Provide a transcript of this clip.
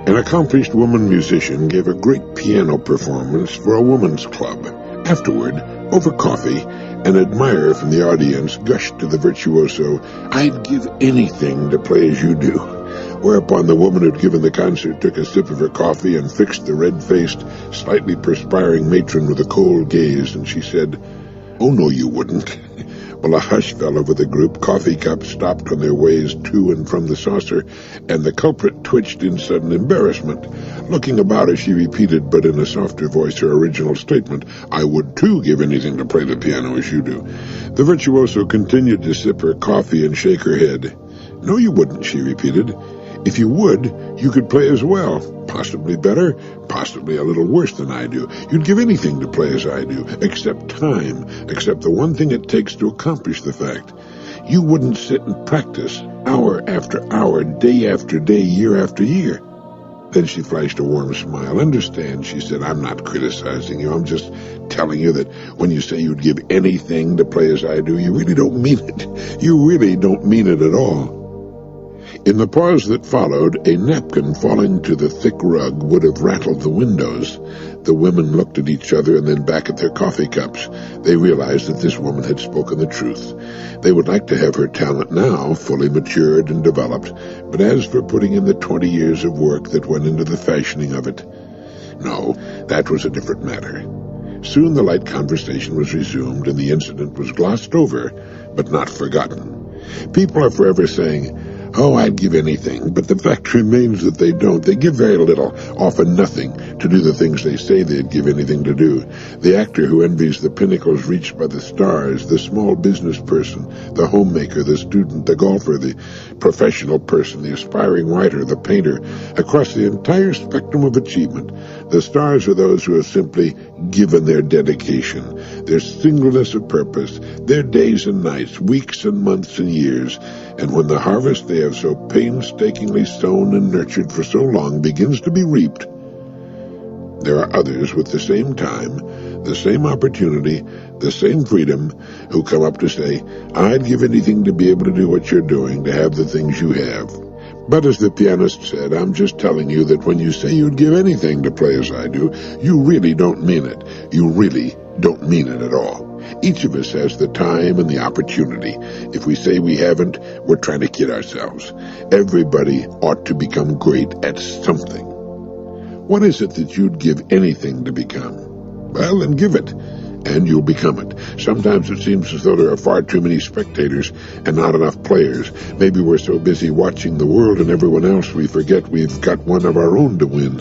An accomplished woman musician gave a great piano performance for a woman's club. Afterward, over coffee, an admirer from the audience gushed to the virtuoso, "I'd give anything to play as you do." Whereupon the woman who'd given the concert took a sip of her coffee and fixed the red-faced, slightly perspiring matron with a cold gaze, and she said, "Oh, no, you wouldn't." Well, a hush fell over the group, coffee cups stopped on their ways to and from the saucer, and the culprit twitched in sudden embarrassment. Looking about as she repeated, but in a softer voice, her original statement, "I would, too, give anything to play the piano as you do." The virtuoso continued to sip her coffee and shake her head. "No, you wouldn't," she repeated. "If you would, you could play as well. Possibly better, possibly a little worse than I do. You'd give anything to play as I do, except time, except the one thing it takes to accomplish the fact. You wouldn't sit and practice, hour after hour, day after day, year after year." Then she flashed a warm smile. "Understand," she said, "I'm not criticizing you. I'm just telling you that when you say you'd give anything to play as I do, you really don't mean it. You really don't mean it at all." In the pause that followed, a napkin falling to the thick rug would have rattled the windows. The women looked at each other and then back at their coffee cups. They realized that this woman had spoken the truth. They would like to have her talent now, fully matured and developed, but as for putting in the 20 years of work that went into the fashioning of it, no, that was a different matter. Soon the light conversation was resumed, and the incident was glossed over, but not forgotten. People are forever saying, "Oh, I'd give anything," but the fact remains that they don't. They give very little, often nothing, to do the things they say they'd give anything to do. The actor who envies the pinnacles reached by the stars, the small business person, the homemaker, the student, the golfer, the professional person, the aspiring writer, the painter, across the entire spectrum of achievement, the stars are those who have simply given their dedication, their singleness of purpose, their days and nights, weeks and months and years, and when the harvest they have so painstakingly sown and nurtured for so long begins to be reaped, there are others with the same time, the same opportunity, the same freedom, who come up to say, "I'd give anything to be able to do what you're doing, to have the things you have." But as the pianist said, "I'm just telling you that when you say you'd give anything to play as I do, you really don't mean it. You really don't mean it at all. Each of us has the time and the opportunity. If we say we haven't, we're trying to kid ourselves. Everybody ought to become great at something. What is it that you'd give anything to become? Well, then give it, and you'll become it. Sometimes it seems as though there are far too many spectators and not enough players. Maybe we're so busy watching the world and everyone else we forget we've got one of our own to win."